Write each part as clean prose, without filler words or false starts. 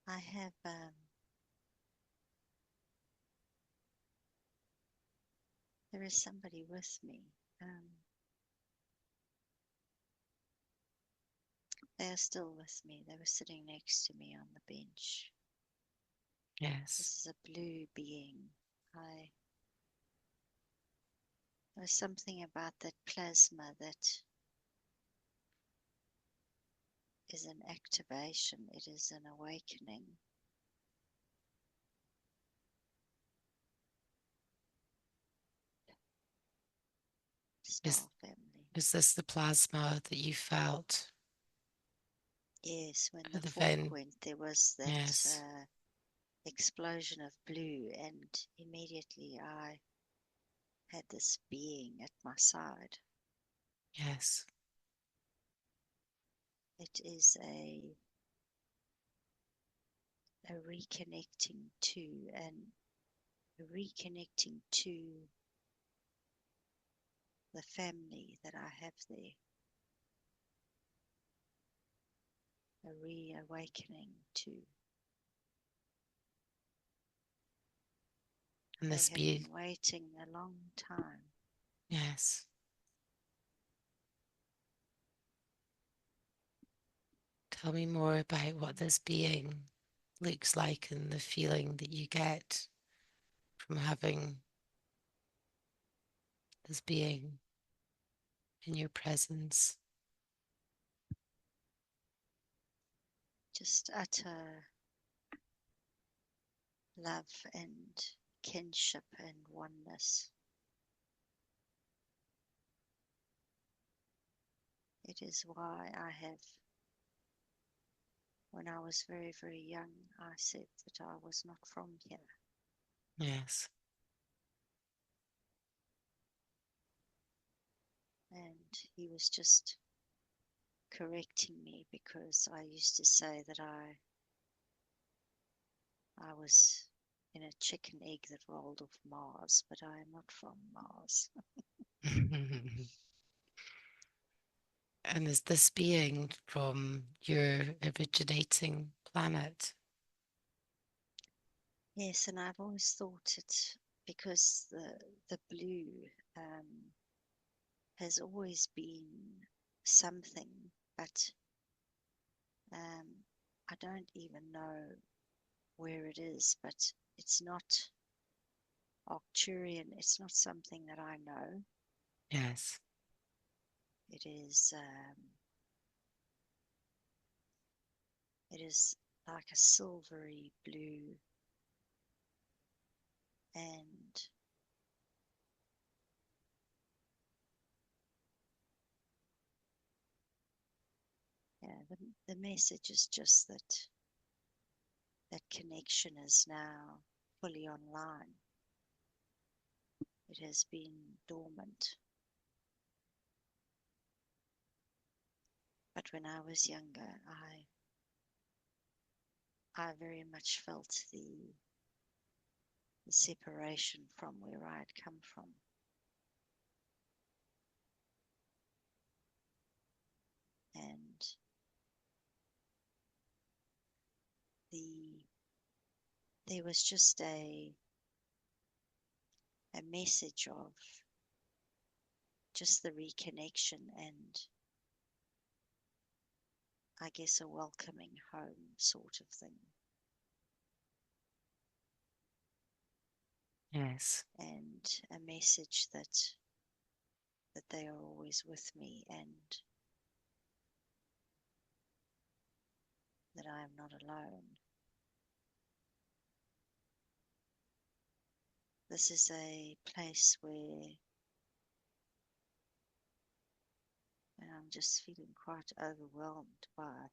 I have there is somebody with me. They are still with me. They were sitting next to me on the bench. Yes. This is a blue being. There's something about that plasma that is an activation. It is an awakening. Is Star family. is this the plasma that you felt Yes, when the at the fork vein? went, there was that Yes. explosion of blue, and immediately I had this being at my side. Yes. It is a reconnecting to and reconnecting to the family that I have there, a reawakening to. And They this have be been waiting a long time. yes. Tell me more about what this being looks like and the feeling that you get from having this being in your presence. Just utter love and kinship and oneness. It is why I have, when I was very, very young, I said that I was not from here. Yes. And he was just correcting me because I used to say that I was in a chicken egg that rolled off Mars, but I am not from Mars. And is this being from your originating planet? Yes, and I've always thought it because the blue has always been something, but I don't even know where it is. But it's not Arcturian. It's not something that I know. Yes. It is like a silvery blue, and yeah, the message is just that that connection is now fully online. It has been dormant. But when I was younger, I very much felt the separation from where I had come from. And the there was just a message of just the reconnection and I guess a welcoming home sort of thing. Yes. And a message that they are always with me and that I am not alone. This is a place where and I'm just feeling quite overwhelmed by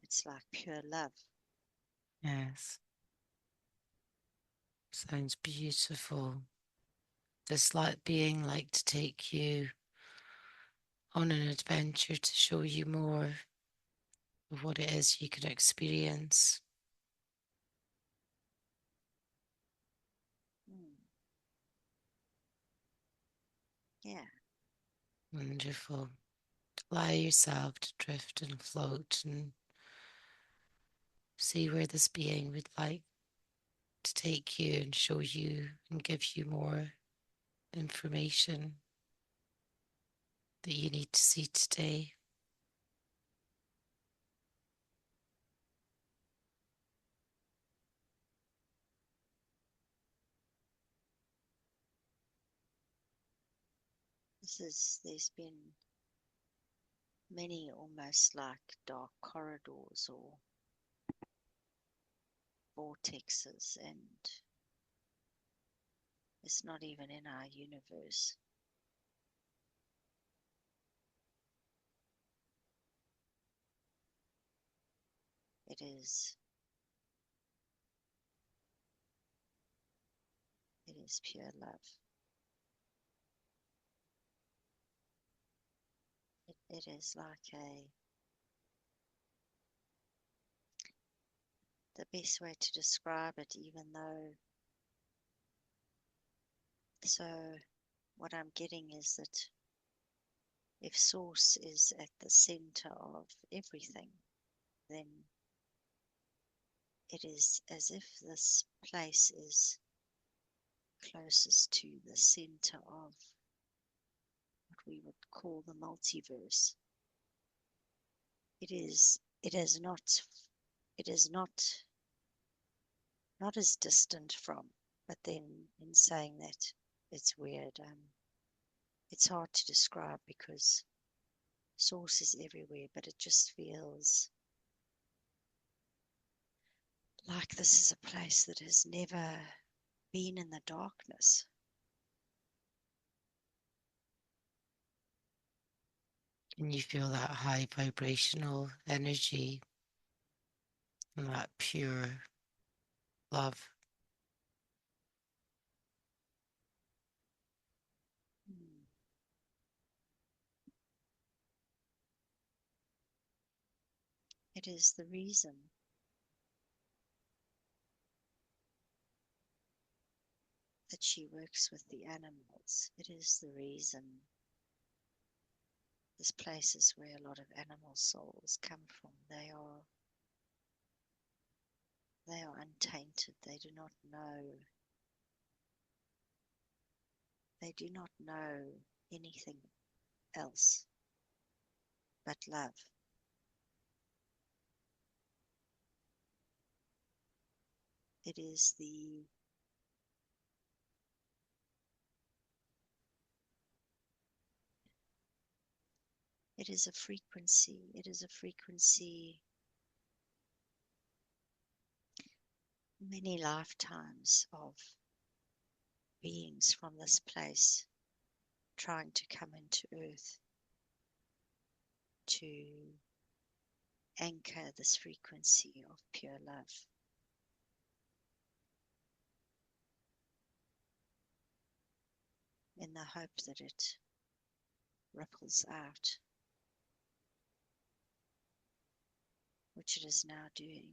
it's like pure love. Yes. Sounds beautiful. This like being like to take you on an adventure to show you more of what it is you could experience. Mm, yeah, Wonderful. Allow yourself to drift and float and see where this being would like to take you and show you and give you more information that you need to see today. There's been many almost like dark corridors or vortexes, and it's not even in our universe. It is pure love. It is like the best way to describe it, even though, so what I'm getting is that if source is at the center of everything, then it is as if this place is closest to the center of what we would call the multiverse. It is not as distant from, but then in saying that, it's weird. It's hard to describe because source is everywhere, but it just feels like this is a place that has never been in the darkness. And you feel that high vibrational energy and that pure love. Hmm. It is the reason that she works with the animals. It is the reason this place is where a lot of animal souls come from. They are untainted. They do not know anything else but love. It is a frequency. It is a frequency, many lifetimes of beings from this place trying to come into earth to anchor this frequency of pure love. In the hope that it ripples out, which it is now doing.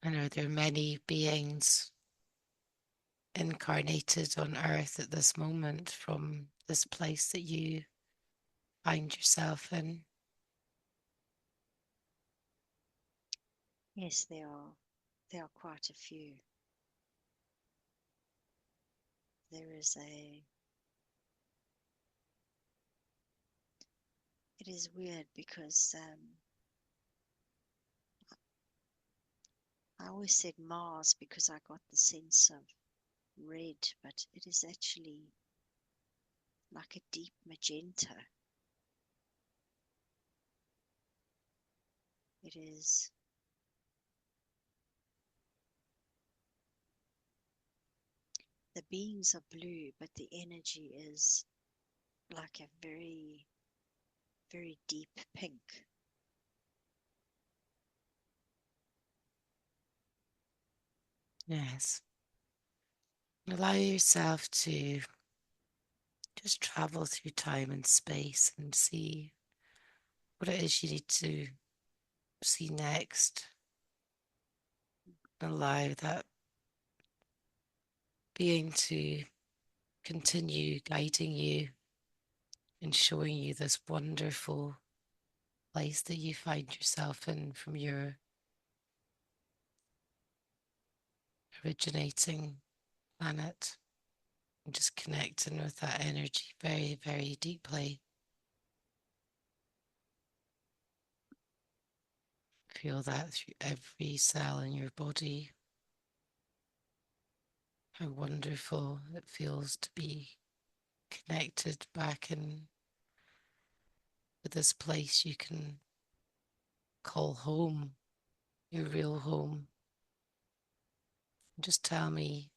And are there many beings incarnated on earth at this moment from this place that you find yourself in? Yes, there are quite a few. There is it is weird because I always said Mars because I got the sense of red, but it is actually like a deep magenta. It is the beings are blue, but the energy is like a very, very deep pink. Yes. Allow yourself to just travel through time and space and see what it is you need to see next. Allow that being to continue guiding you and showing you this wonderful place that you find yourself in from your originating planet, and just connecting with that energy very, very deeply. Feel that through every cell in your body. How wonderful it feels to be connected back in with this place you can call home, your real home. Just tell me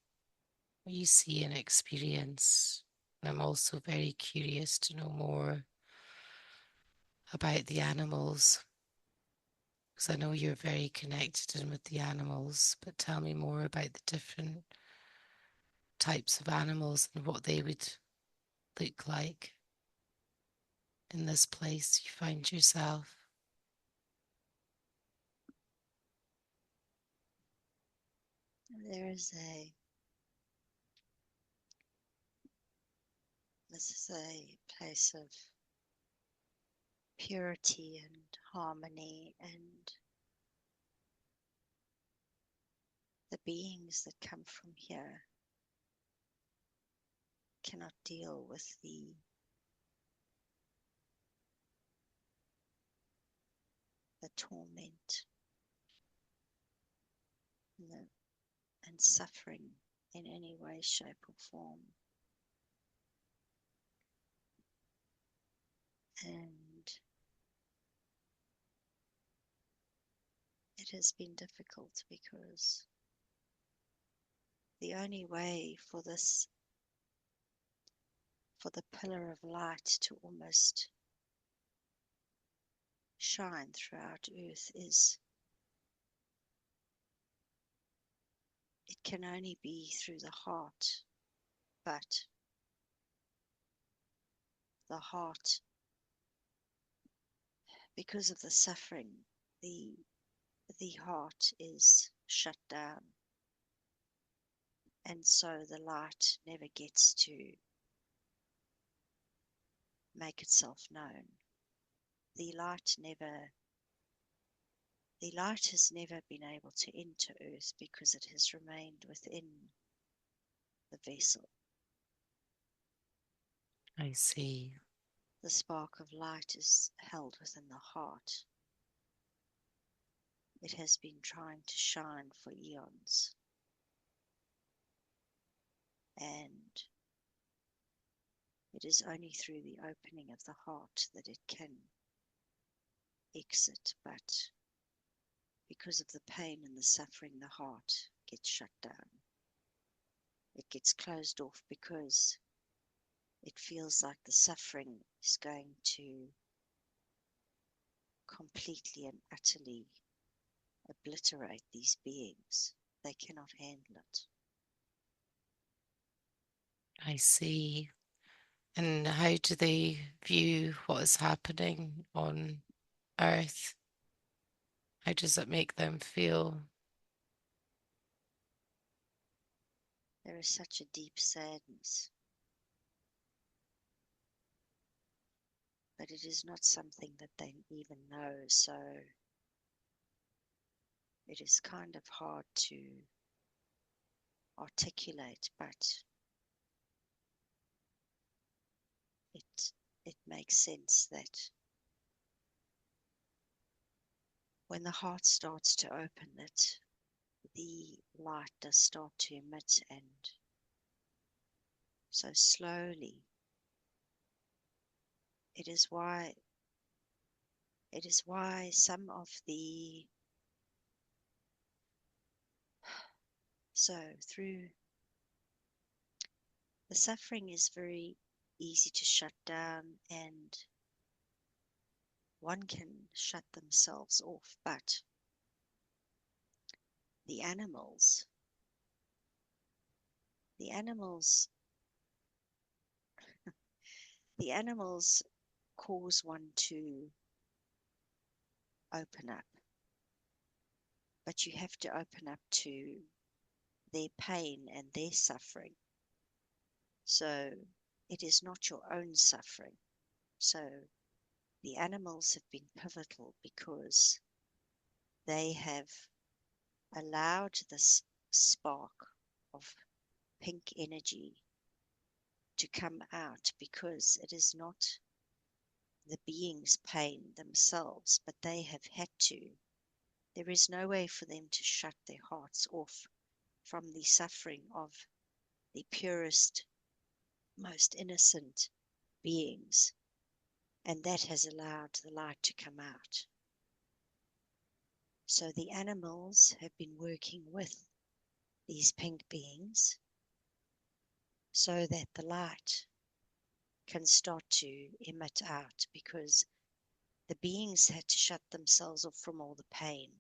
what you see and experience. And I'm also very curious to know more about the animals, because I know you're very connected in with the animals, but tell me more about the different types of animals and what they would look like in this place you find yourself. This is a place of purity and harmony, and the beings that come from here cannot deal with the torment and suffering in any way, shape, or form. And it has been difficult because the only way for the pillar of light to almost shine throughout earth is it can only be through the heart, but the heart, because of the suffering, the heart is shut down, and so the light never gets to make itself known. The light has never been able to enter earth because it has remained within the vessel. I see. The spark of light is held within the heart. It has been trying to shine for eons, and it is only through the opening of the heart that it can exit, but because of the pain and the suffering, the heart gets shut down. It gets closed off because it feels like the suffering is going to completely and utterly obliterate these beings. They cannot handle it. I see. And how do they view what is happening on Earth? How does it make them feel? There is such a deep sadness, but it is not something that they even know, so it is kind of hard to articulate, but it makes sense that when the heart starts to open, that the light does start to emit, and so slowly it is why some of the through the suffering is very easy to shut down, and one can shut themselves off, but the animals the animals the animals cause one to open up, but you have to open up to their pain and their suffering. So it is not your own suffering. So the animals have been pivotal because they have allowed this spark of pink energy to come out, because it is not the being's pain themselves, but they have had to. There is no way for them to shut their hearts off from the suffering of the purest, most innocent beings, and that has allowed the light to come out. So the animals have been working with these pink beings so that the light can start to emit out, because the beings had to shut themselves off from all the pain.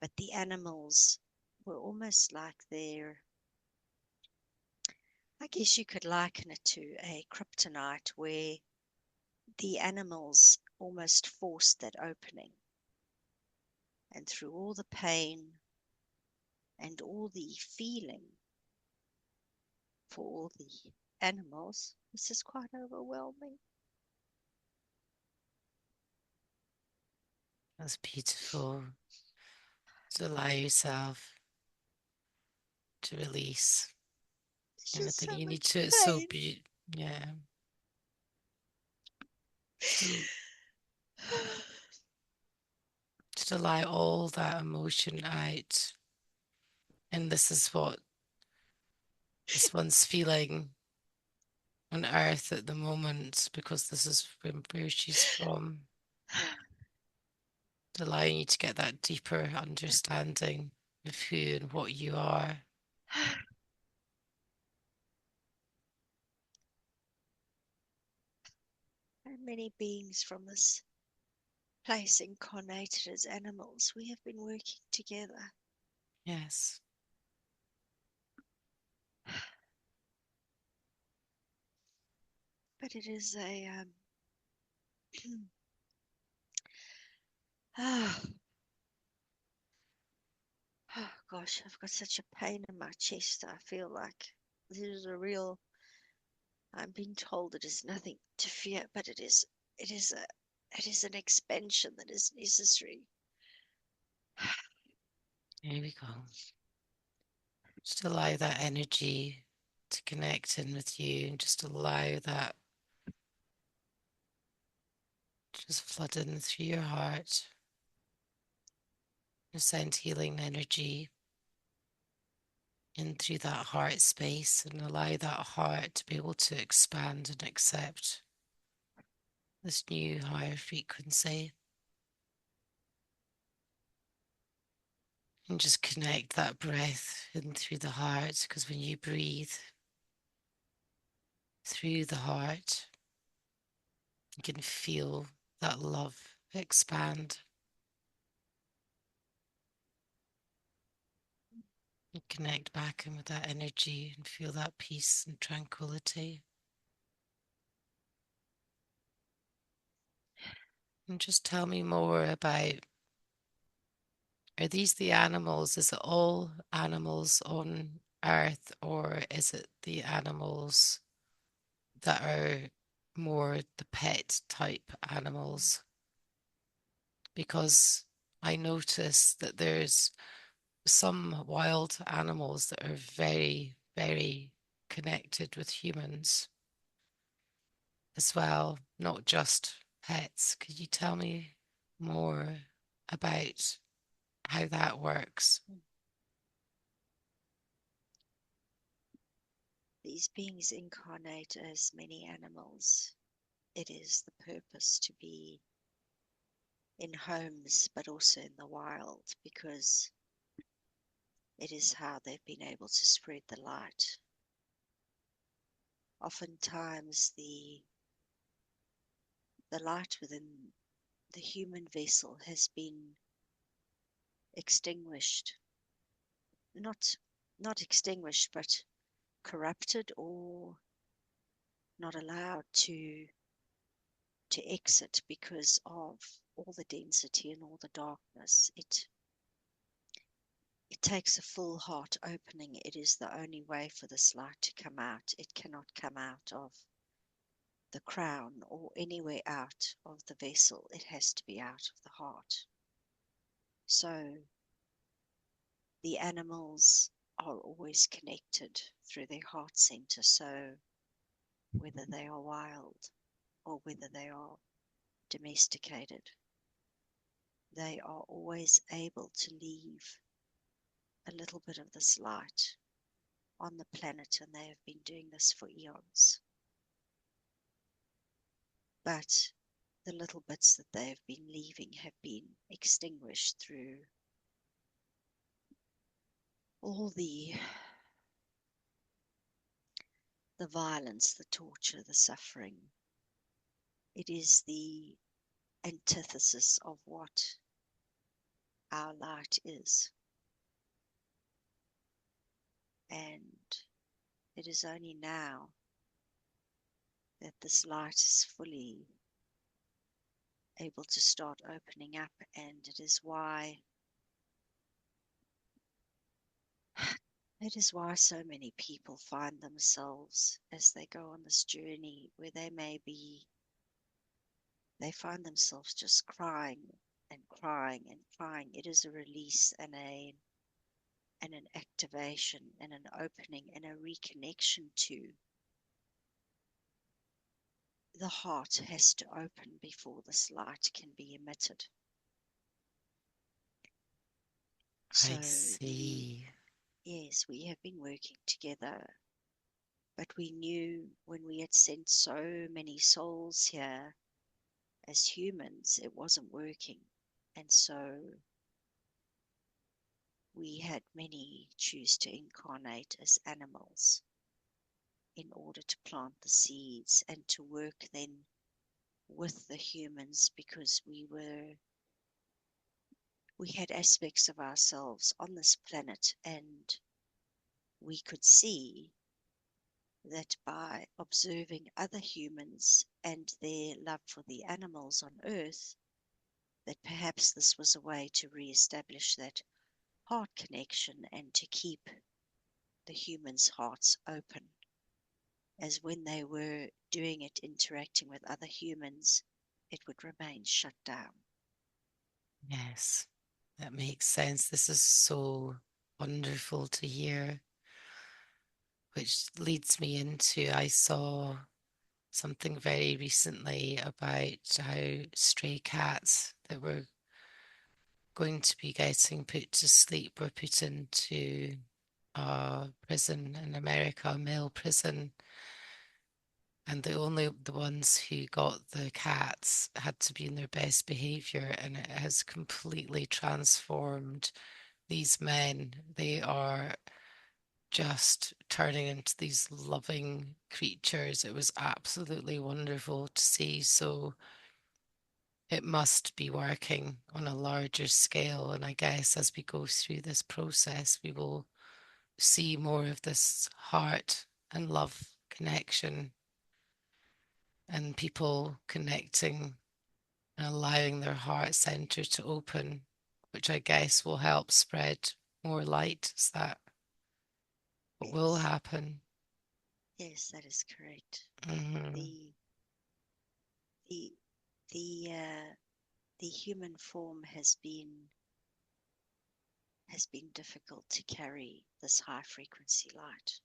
But the animals were almost like their, I guess you could liken it to a kryptonite, where the animals almost forced that opening. And through all the pain and all the feeling for all the animals, this is quite overwhelming. That's beautiful. To allow yourself to release There's just anything so you need much to. It's so pain. yeah. Just, just allow all that emotion out. And this is what this one's feeling on earth at the moment, because this is where she's from. Allowing you to get that deeper understanding of who and what you are. And many beings from this place incarnated as animals, we have been working together. Yes. But it is a oh, oh gosh, I've got such a pain in my chest. I feel like this is a real, I'm being told it is nothing to fear, but it is an expansion that is necessary. Here we go. Just allow that energy to connect in with you, and just allow that just flood in through your heart. Just send healing energy in through that heart space, and allow that heart to be able to expand and accept this new higher frequency. And just connect that breath in through the heart, because when you breathe through the heart, you can feel that love expand. And connect back in with that energy and feel that peace and tranquility. And just tell me more about, are these the animals? Is it all animals on Earth, or is it the animals that are more the pet type animals? Because I notice that there's some wild animals that are very, very connected with humans as well, not just pets. Could you tell me more about how that works? These beings incarnate as many animals. It is the purpose to be in homes, but also in the wild, because it is how they've been able to spread the light. Oftentimes, the light within the human vessel has been extinguished, not extinguished, but corrupted, or not allowed to exit because of all the density and all the darkness. It takes a full heart opening. It is the only way for this light to come out. It cannot come out of the crown or anywhere out of the vessel. It has to be out of the heart. So the animals are always connected through their heart center. So whether they are wild or whether they are domesticated, they are always able to leave a little bit of this light on the planet, and they have been doing this for eons. But the little bits that they have been leaving have been extinguished through all the violence, the torture, the suffering. It is the antithesis of what our light is. And it is only now that this light is fully able to start opening up, and it is why so many people find themselves as they go on this journey where they find themselves just crying and crying and crying. It is a release and an activation and an opening and a reconnection to the heart has to open before this light can be emitted. So I see. yes, we have been working together, but we knew when we had sent so many souls here as humans, it wasn't working. And so we had many choose to incarnate as animals in order to plant the seeds and to work then with the humans, because we had aspects of ourselves on this planet, and we could see that by observing other humans and their love for the animals on earth, that perhaps this was a way to re-establish that heart connection and to keep the humans' hearts open, as when they were doing it, interacting with other humans, it would remain shut down. Yes, that makes sense. This is so wonderful to hear, which leads me into I saw something very recently about how stray cats that were going to be getting put to sleep were put into a prison in America, a male prison, and the ones who got the cats had to be in their best behavior, and it has completely transformed these men. They are just turning into these loving creatures. It was absolutely wonderful to see. So it must be working on a larger scale. And I guess as we go through this process, we will see more of this heart and love connection and people connecting and allowing their heart center to open, which I guess will help spread more light. Is that what will Yes, happen? yes, that is correct. Mm-hmm. The the the uh, the human form has been difficult to carry this high frequency light.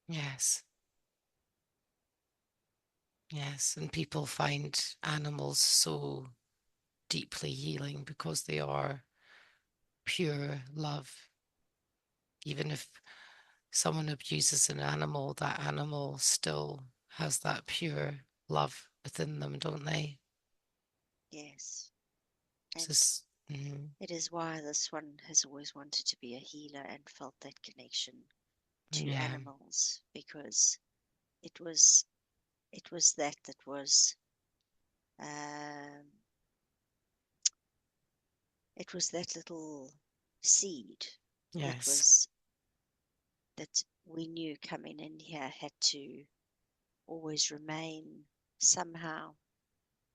Yes, yes. And people find animals so deeply healing because they are pure love. Even if someone abuses an animal, that animal still has that pure love within them, don't they? Yes, It's and just, mm, it is why this one has always wanted to be a healer and felt that connection to yeah, animals, because it was that was um, it was that little seed that yes, was that we knew coming in here had to always remain somehow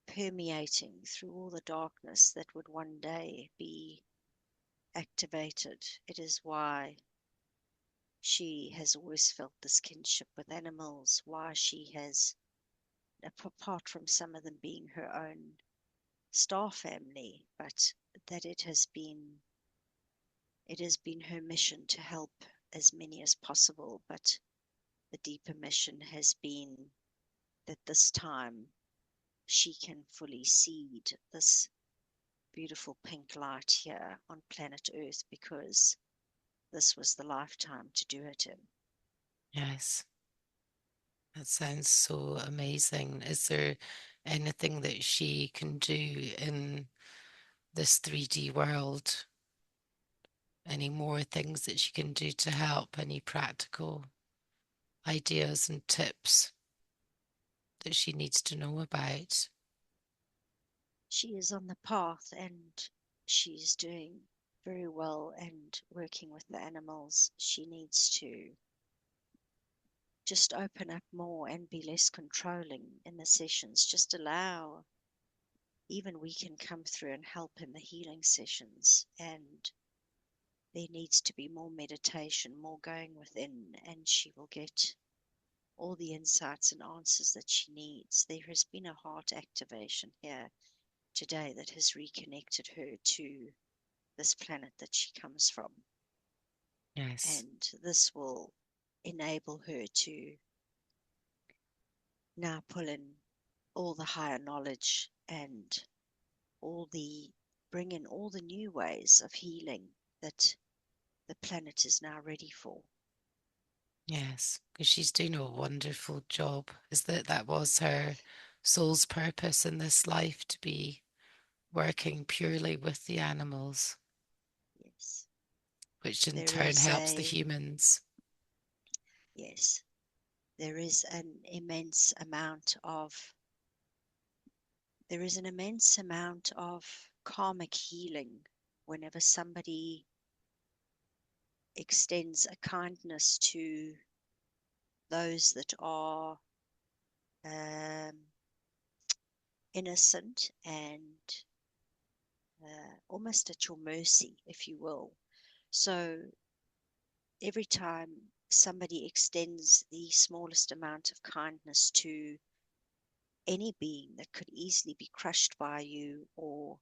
permeating through all the darkness that would one day be activated. It is why she has always felt this kinship with animals, why she has apart from some of them being her own star family, but that it has been her mission to help as many as possible. But the deeper mission has been that this time she can fully seed this beautiful pink light here on planet Earth, because this was the lifetime to do it in. Yes. That sounds so amazing. Is there anything that she can do in this 3D world? Any more things that she can do to help? Any practical ideas and tips that she needs to know about? She is on the path, and she's doing very well and working with the animals. She needs to just open up more and be less controlling in the sessions. Just allow, even we can come through and help in the healing sessions, and there needs to be more meditation, more going within, and she will get all the insights and answers that she needs. There has been a heart activation here today that has reconnected her to this planet that she comes from. Yes. And this will enable her to now pull in all the higher knowledge and bring in all the new ways of healing that the planet is now ready for. Yes, because she's doing a wonderful job. Is that was her soul's purpose in this life, to be working purely with the animals, Yes. which in There turn is helps the a, humans. yes, there is an immense amount of, there is an immense amount of karmic healing whenever somebody extends a kindness to those that are um, innocent and almost at your mercy, if you will. So every time somebody extends the smallest amount of kindness to any being that could easily be crushed by you or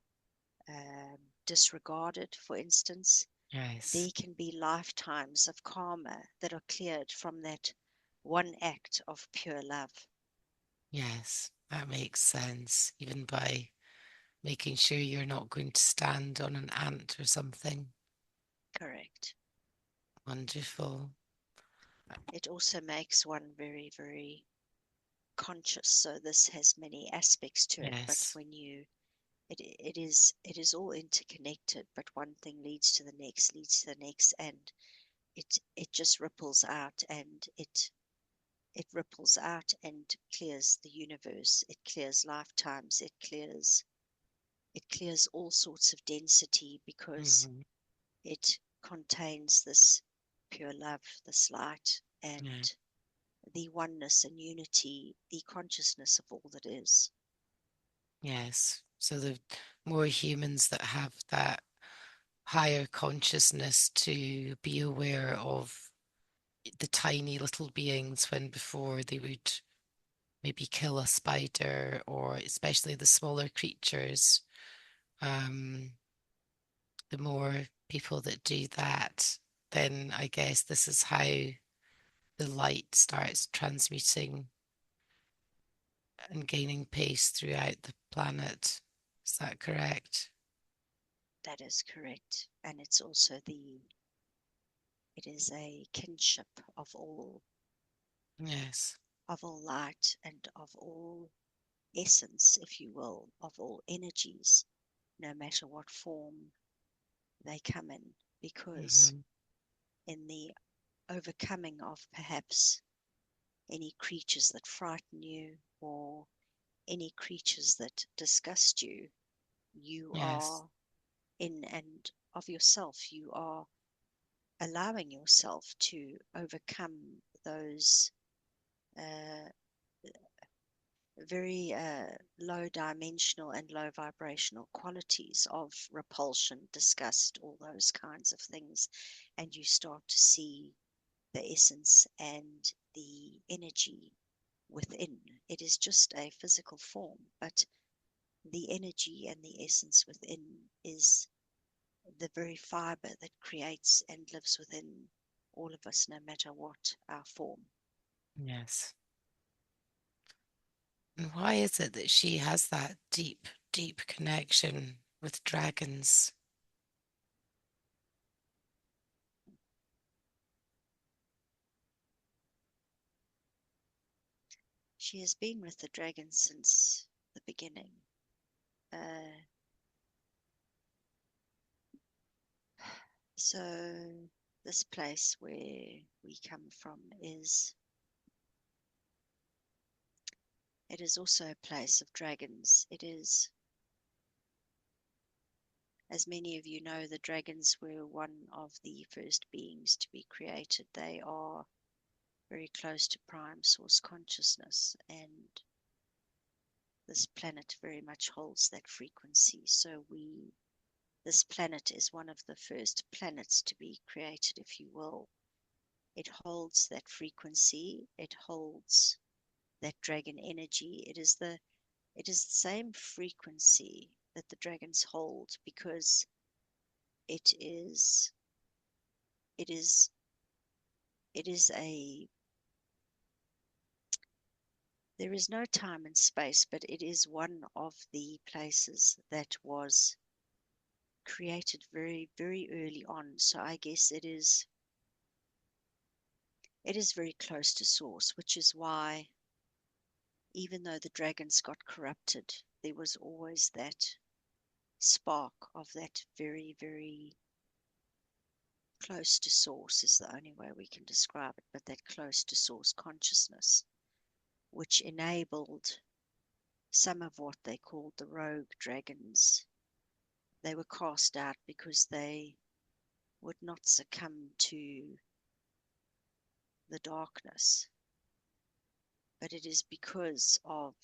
disregarded, for instance, Yes, there can be lifetimes of karma that are cleared from that one act of pure love. yes, that makes sense. Even by making sure you're not going to stand on an ant or something. Correct. Wonderful. It also makes one very, very conscious. So this has many aspects to it, but Yes, when you it is all interconnected, but one thing leads to the next, and it just ripples out, and it ripples out and clears the universe, it clears lifetimes, it clears all sorts of density, because hmm, it contains this pure love, this light, yeah, and the oneness and unity, the consciousness of all that is. yes. So the more humans that have that higher consciousness to be aware of the tiny little beings, when before they would maybe kill a spider, or especially the smaller creatures, um, the more people that do that, then I guess this is how the light starts transmuting and gaining pace throughout the planet. Is that correct? That is correct. And it is a kinship Yes, of all light and of all essence, if you will, of all energies, no matter what form they come in, because hmm, in the overcoming of perhaps any creatures that frighten you or any creatures that disgust you, you yes, are in and of yourself, you are allowing yourself to overcome those uh, very low dimensional and low vibrational qualities of repulsion, disgust, all those kinds of things. And you start to see the essence and the energy within. It is just a physical form, but the energy and the essence within is the very fiber that creates and lives within all of us, no matter what our form. Yes. And why is it that she has that deep, deep connection with dragons? She has been with the dragon since the beginning. So this place where we come from it is also a place of dragons. It is, as many of you know, the dragons were one of the first beings to be created. They are very close to prime source consciousness, and this planet very much holds that frequency. So this planet is one of the first planets to be created, if you will. It holds that frequency. It holds that dragon energy. It is the same frequency that the dragons hold, because it is it is it is a there is no time and space, but it is one of the places that was created very, very early on. So I guess it is very close to source, which is why even though the dragons got corrupted, there was always that spark of that very, very close to source, is the only way we can describe it, but that close to source consciousness, which enabled some of what they called the rogue dragons. They were cast out because they would not succumb to the darkness. But it is because of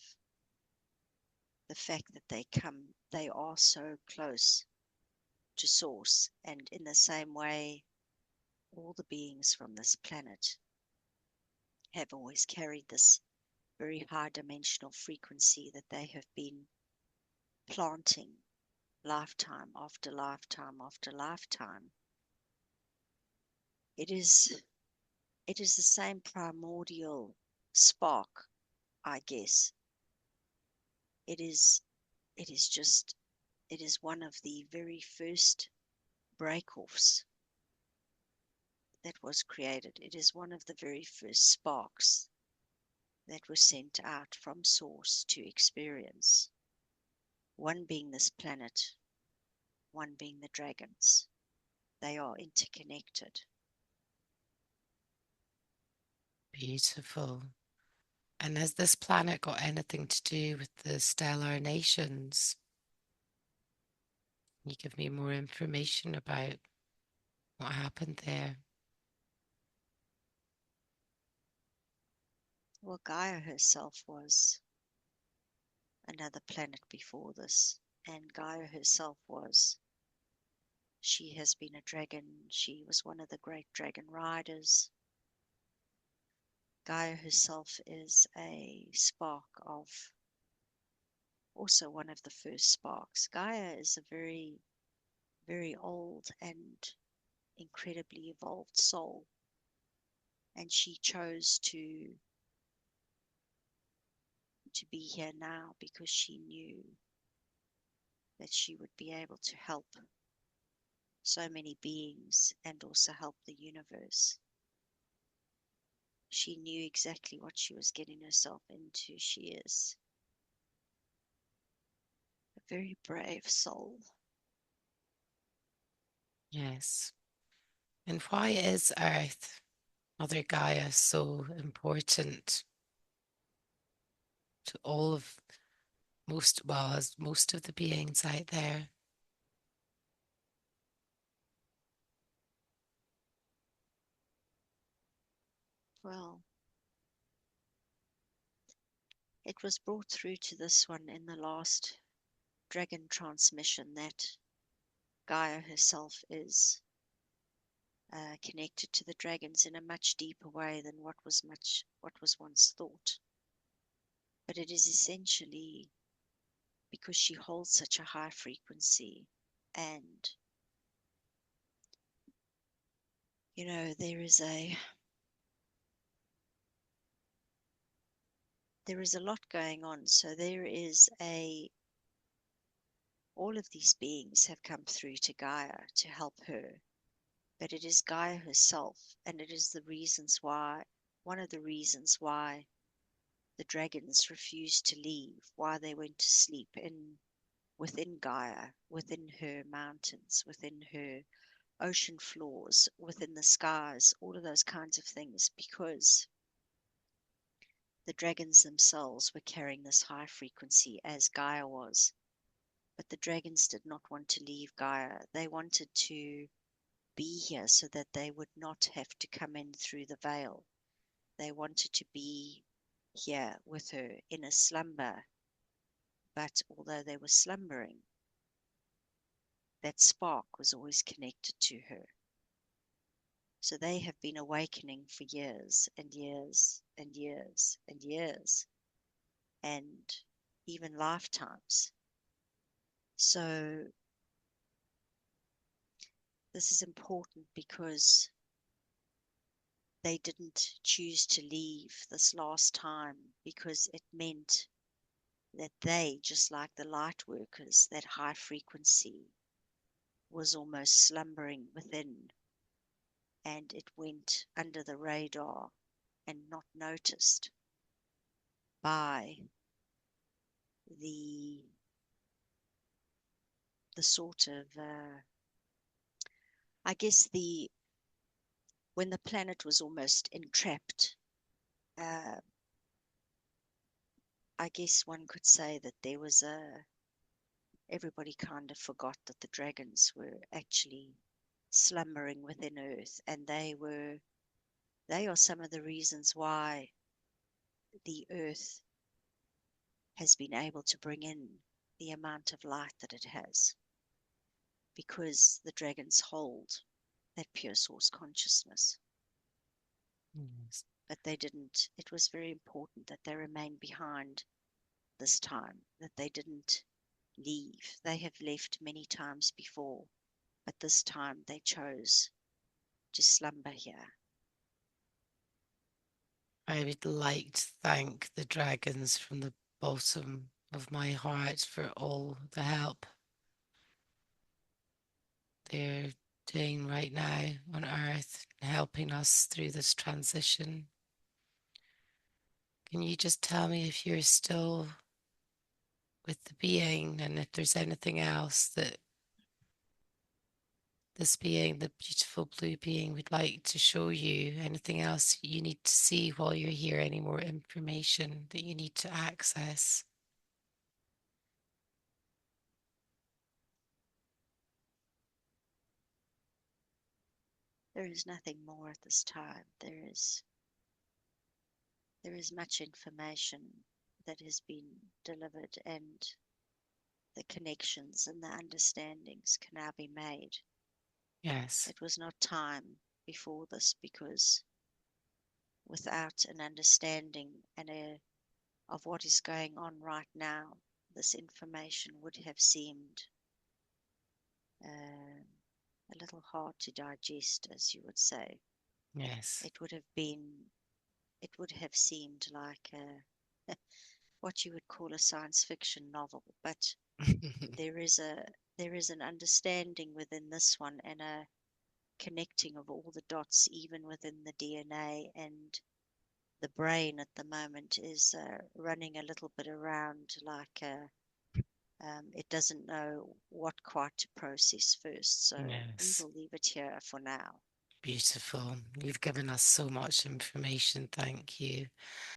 the fact that they are so close to source, and in the same way, all the beings from this planet have always carried this very high dimensional frequency that they have been planting lifetime after lifetime after lifetime. It is the same primordial spark, I guess. It is just one of the very first break-offs that was created. It is one of the very first sparks that was sent out from source to experience. One being this planet, one being the dragons. They are interconnected. Beautiful. And has this planet got anything to do with the stellar nations? Can you give me more information about what happened there? Well, Gaia herself was another planet before this, and Gaia herself she has been a dragon. She was one of the great dragon riders. Gaia herself is a spark of, also one of the first sparks. Gaia is a very, very old and incredibly evolved soul, and she chose to be here now because she knew that she would be able to help so many beings and also help the universe. She knew exactly what she was getting herself into. She is a very brave soul. Yes. And why is Earth, Mother Gaia, so important to all of as most of the beings out there? Well, it was brought through to this one in the last dragon transmission that Gaia herself is connected to the dragons in a much deeper way than what was once thought. but it is essentially because she holds such a high frequency. And, you know, there is a lot going on. So all of these beings have come through to Gaia to help her, but it is Gaia herself, and it is one of the reasons why the dragons refused to leave, why they went to sleep within Gaia, within her mountains, within her ocean floors, within the skies, all of those kinds of things, because the dragons themselves were carrying this high frequency as Gaia was. But the dragons did not want to leave Gaia. They wanted to be here so that they would not have to come in through the veil. They wanted to be here with her in a slumber. But although they were slumbering, that spark was always connected to her. So they have been awakening for years and years and years and years, and even lifetimes. So this is important because they didn't choose to leave this last time, because it meant that they, just like the light workers, that high frequency was almost slumbering within, and it went under the radar and not noticed by the sort of I guess when the planet was almost entrapped, uh, I guess one could say that everybody kind of forgot that the dragons were actually slumbering within Earth, and they are some of the reasons why the Earth has been able to bring in the amount of light that it has, because the dragons hold that pure source consciousness. Yes. But they didn't. It was very important that they remain behind this time, that they didn't leave. They have left many times before, but this time they chose to slumber here. I would like to thank the dragons from the bottom of my heart for all the help they're doing right now on Earth, helping us through this transition. Can you just tell me if you're still with the being, and if there's anything else that this being, the beautiful blue being, would like to show you? Anything else you need to see while you're here? Any more information that you need to access? There is nothing more at this time. There is much information that has been delivered, and the connections and the understandings can now be made. Yes. It was not time before this, because without an understanding of what is going on right now, this information would have seemed a little hard to digest, as you would say. Yes. It would have seemed like what you would call a science fiction novel, but there is a there is an understanding within this one, and a connecting of all the dots, even within the DNA. And the brain at the moment is running a little bit around like it doesn't know what quite to process first. So we Yes. will leave it here for now. Beautiful. You've given us so much information. Thank you.